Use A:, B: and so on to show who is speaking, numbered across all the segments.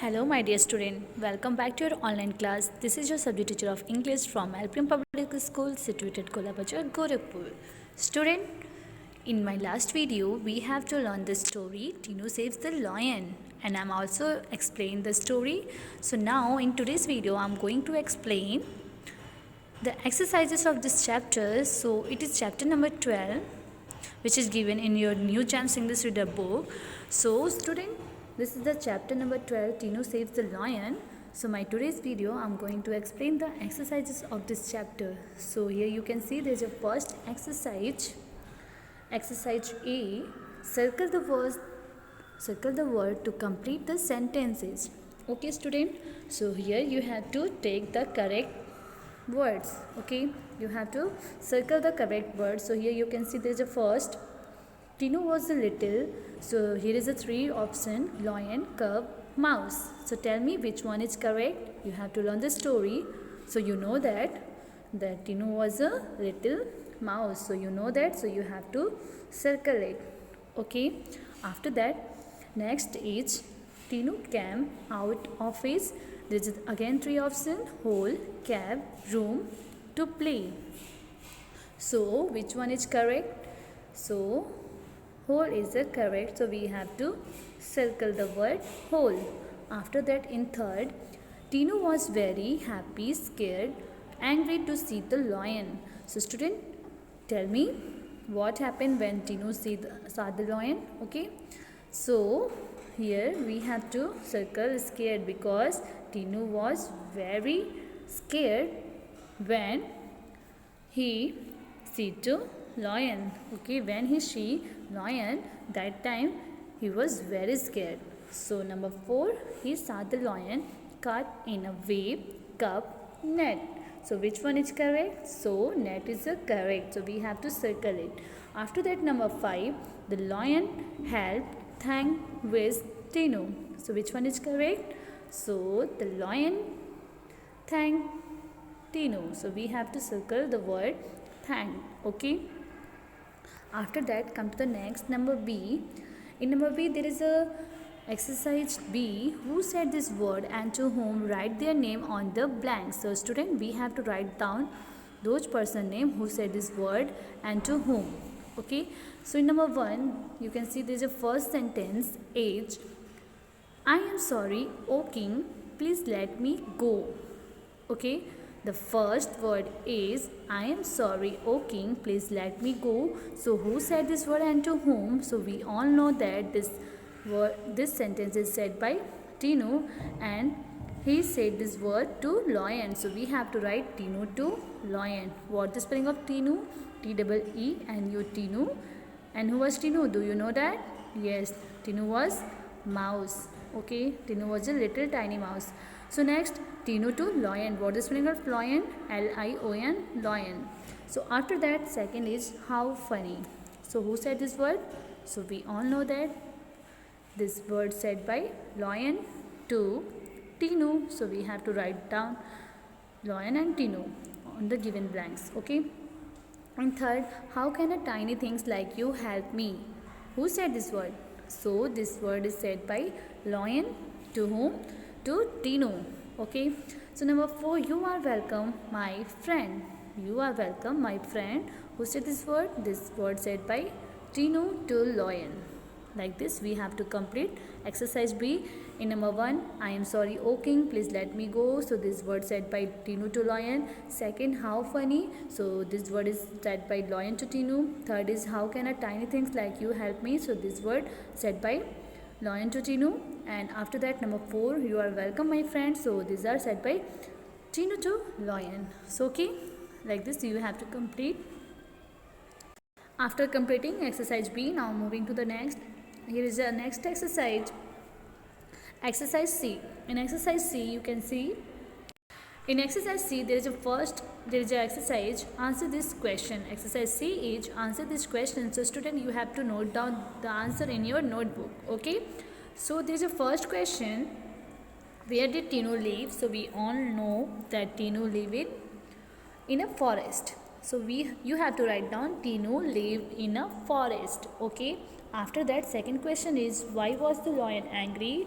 A: Hello, my dear student. Welcome back to your online class. This is your subject teacher of English from LPM Public School, situated Kolabachar, Gorakhpur. Student, in my last video, we have to learn the story Tinu Saves the Lion, and I'm also explain the story. So now, in today's video, I'm going to explain the exercises of this chapter. So it is chapter number 12, which is given in your New Champs English Reader book. So student, this is the chapter number 12, Tinu Saves the Lion. So my today's video, I'm going to explain the exercises of this chapter. So here you can see there's a first exercise. Exercise A, circle the word to complete the sentences. Okay student, so here you have to take the correct words. Okay, you have to circle the correct words. So here you can see there's a first, Tinu was a little. So here is a three option: lion, cub, mouse. So tell me which one is correct. You have to learn the story. So you know that Tinu was a little mouse. So you know that. So you have to circle it. Okay. After that, next is Tinu came out of his. There is again three options: hole, cab, room to play. So which one is correct? So hole is the correct, so we have to circle the word hole. After that, in third, Tinu was very happy, scared, angry to see the lion. So student, tell me what happened when Tinu saw the lion. Okay, so here we have to circle scared because Tinu was very scared when he see the lion. Okay, when he see lion, that time he was very scared. So number 4, he saw the lion caught in a wave, cup, net. So which one is correct? So net is the correct, so we have to circle it. After that, number 5, the lion helped thank with Tinu. So which one is correct? So the lion thanked Tinu. So we have to circle the word thank. Okay. After that, come to the next, number B. In number B, there is a exercise B. Who said this word and to whom? Write their name on the blank. So student, we have to write down those person name who said this word and to whom. Okay. So in number 1, you can see there is a first sentence, age. I am sorry, O king, please let me go. Okay. The first word is I am sorry, O king, please let me go. So who said this word and to whom? So we all know that this sentence is said by Tinu, and he said this word to lion. So we have to write Tinu to lion. What the spelling of Tinu? T-E-E-N-U, Tinu. And who was Tinu? Do you know that? Yes, Tinu was mouse. Okay, Tinu was a little tiny mouse. So next, Tinu to lion. What is the spelling of lion? L-I-O-N, lion. So after that, second is how funny. So who said this word? So we all know that this word said by lion to Tinu. So we have to write down lion and Tinu on the given blanks. Okay. And third, how can a tiny things like you help me? Who said this word? So this word is said by lion to whom? To Tinu. Okay. So number 4, you are welcome, my friend. You are welcome, my friend. Who said this word? This word said by Tinu to lion. Like this, we have to complete exercise B. In number 1, I am sorry, O king, please let me go. So this word said by Tinu to lion. Second, how funny. So this word is said by lion to Tinu. Third is how can a tiny things like you help me. So this word said by lion to Tinu. And after that, number 4, you are welcome, my friend. So these are said by Tinu to lion. So okay, like this you have to complete. After completing exercise B, now moving to the next. Here is the next exercise. Exercise C. In exercise C, you can see. In exercise C, there is an exercise, answer this question. Exercise C is answer this question. So student, you have to note down the answer in your notebook. Okay. So there is a first question. Where did Tinu live? So we all know that Tinu lived in a forest. So you have to write down Tinu lived in a forest. Okay. After that, second question is why was the lion angry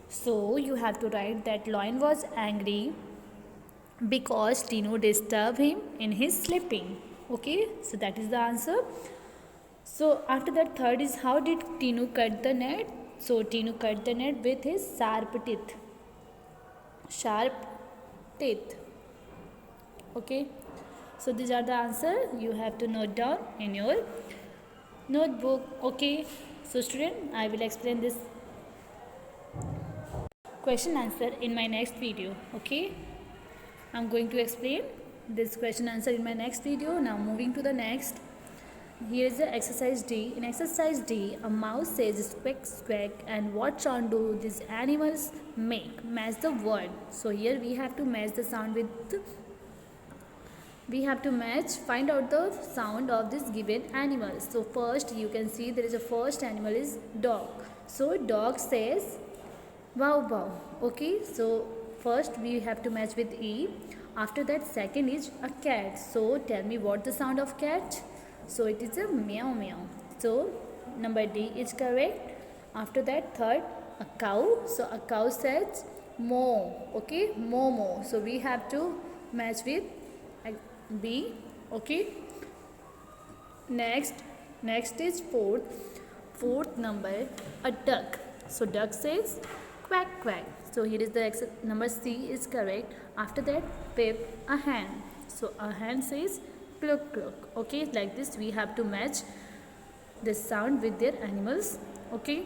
A: So you have to write that Lion was angry because Tinu disturbed him in his sleeping. Okay, so that is the answer. So after that, third is how did Tinu cut the net? So Tinu cut the net with his sharp teeth. Sharp teeth. Okay, so these are the answer you have to note down in your notebook. Okay, so student, I will explain this question answer in my next video. Okay, I'm going to explain this question answer in my next video. Now moving to the next. Here is the exercise D. In exercise D, a mouse says squeak squeak, and what sound do these animals make? Match the word. So here we have to match the sound with find out the sound of this given animal. So first you can see there is a first animal is dog. So dog says wow wow. Okay, so first we have to match with E. After that second is a cat. So tell me what the sound of cat. So it is a meow meow. So number D is correct. After that third a cow. So a cow says moo. Okay, moo moo. So we have to match with B. Okay. Next is fourth number a duck. So duck says quack quack. So here is the number C is correct. After that Pip a hen. So a hen says cluck cluck. Okay, like this we have to match this sound with their animals. Okay.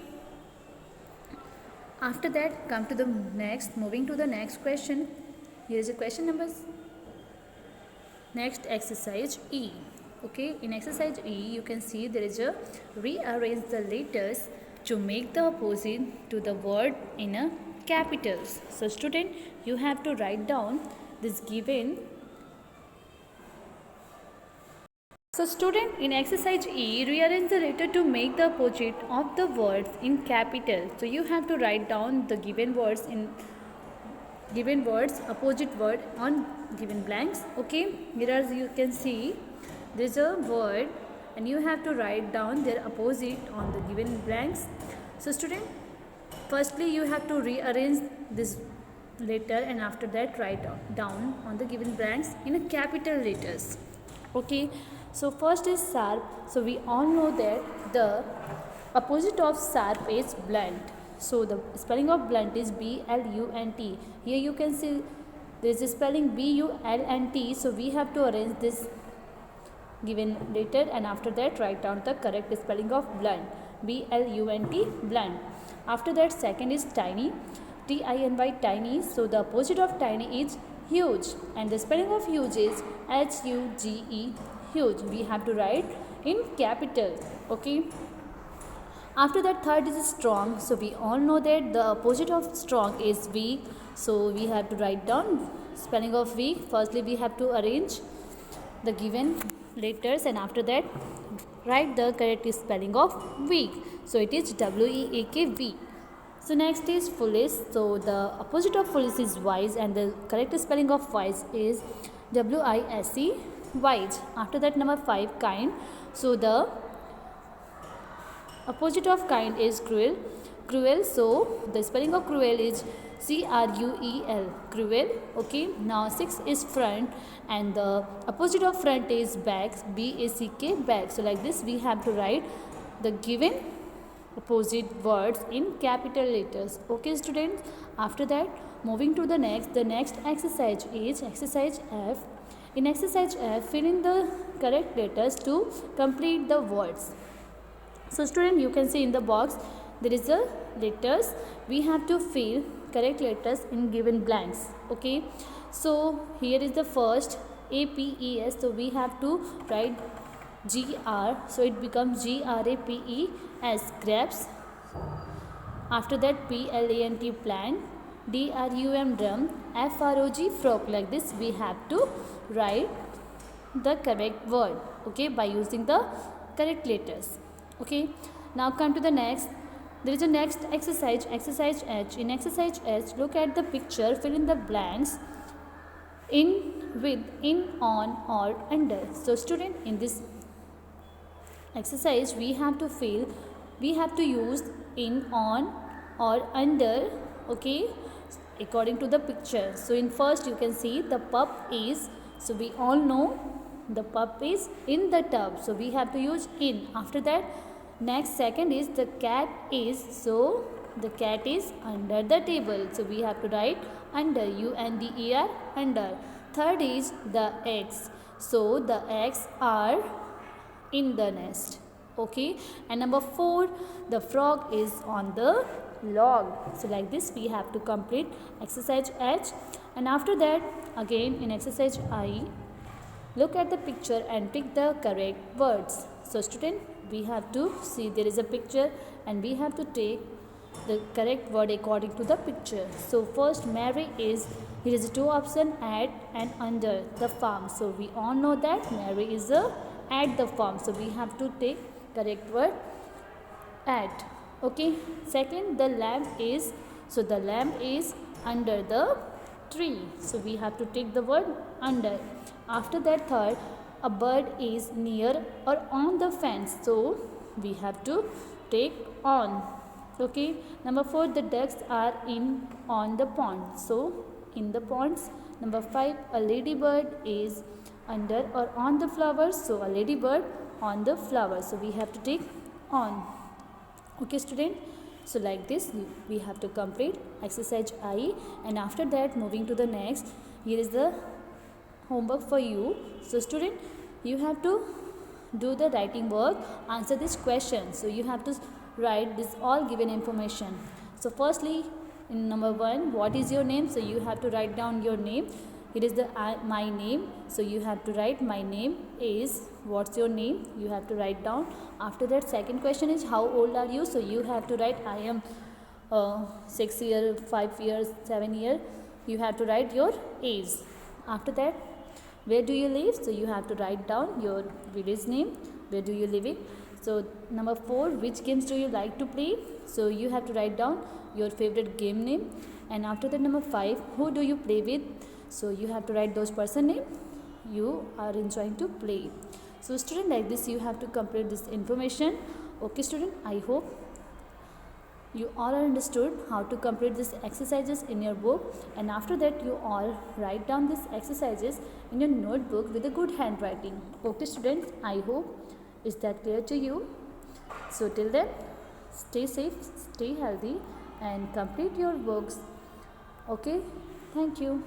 A: After that come to the next, moving to the next question. Here is a question number. Next exercise E. Okay, in exercise E you can see there is a rearrange the letters to make the opposite to the word in a capitals. So student, you have to write down this given. So student, in exercise E, rearrange the letter to make the opposite of the words in capital. So you have to write down the given words opposite word on given blanks. Okay, here as you can see there is a word and you have to write down their opposite on the given blanks. So student, firstly you have to rearrange this letter and after that write down on the given blanks in a capital letters. Okay, so first is sharp. So we all know that the opposite of sharp is blunt. So the spelling of blunt is B-L-U-N-T. Here you can see there is a spelling B-U-L-N-T. So we have to arrange this given letter and after that write down the correct spelling of blunt. B-L-U-N-T, blunt. After that second is tiny. T-I-N-Y, tiny. So the opposite of tiny is huge and the spelling of huge is H-U-G-E, huge. We have to write in capital. Okay. After that third is strong. So we all know that the opposite of strong is weak. So we have to write down spelling of weak. Firstly we have to arrange the given letters and after that write the correct spelling of weak. So it is W-E-A-K, weak. So next is foolish. So the opposite of foolish is wise and the correct spelling of wise is W-I-S-E, wise. After that number 5 kind. So the opposite of kind is cruel. Cruel. So the spelling of cruel is C-R-U-E-L, cruel. Okay. Now 6 is front and the opposite of front is back, B-A-C-K, back. So like this we have to write the given opposite words in capital letters. Okay students. After that moving to the next exercise is exercise F. In exercise F, fill in the correct letters to complete the words. So student, you can see in the box there is the letters. We have to fill correct letters in given blanks. Okay. So here is the first A-P-E-S. So we have to write G-R. So it becomes G-R-A-P-E-S, grapes. After that P-L-A-N-T, plant. D-R-U-M, drum. F-R-O-G, frog. Like this we have to write the correct word. Okay, by using the correct letters. Okay, now come to the next. There is a next exercise, exercise H. In exercise H, look at the picture, fill in the blanks in, with, in, on, or, under. So student, in this exercise we have to use in, on, or, under okay, according to the picture. So in first you can see the pup is, so we all know the pup is in the tub, so we have to use in. After that, next second is the cat is, so the cat is under the table, so we have to write under, UNDER, under. Third is the eggs, so the eggs are in the nest, okay. And number 4, the frog is on the log. So like this we have to complete exercise H. And after that, again in exercise I, look at the picture and pick the correct words. So student, we have to see there is a picture and we have to take the correct word according to the picture. So first, Mary is, here is a 2 option, at and under the farm. So we all know that Mary is at the farm, so we have to take correct word at, okay. Second, the lamb is, so the lamb is under the tree, so we have to take the word under. After that, third, a bird is near or on the fence, so we have to take on, okay. Number 4, the ducks are in on the pond, so in the ponds. Number 5, a ladybird is under or on the flowers, so a ladybird on the flowers, so we have to take on, okay student. So like this we have to complete exercise I. And after that, moving to the next, here is the homework for you. So student, you have to do the writing work, answer this question. So you have to write this all given information. So firstly, in number 1, what is your name? So you have to write down your name. It is the my name, so you have to write my name is, what's your name, you have to write down. After that, second question is how old are you? So you have to write I am 6 years, 5 years, 7 years, you have to write your age. After that, where do you live? So you have to write down your village name, where do you live in. So number 4, which games do you like to play? So you have to write down your favorite game name. And after that, number 5, who do you play with? So you have to write those person name you are enjoying to play. So student, like this you have to complete this information, okay student. I hope you all are understood how to complete these exercises in your book. And after that, you all write down these exercises in your notebook with a good handwriting, okay students. I hope is that clear to you. So till then, stay safe, stay healthy and complete your books, okay. Thank you.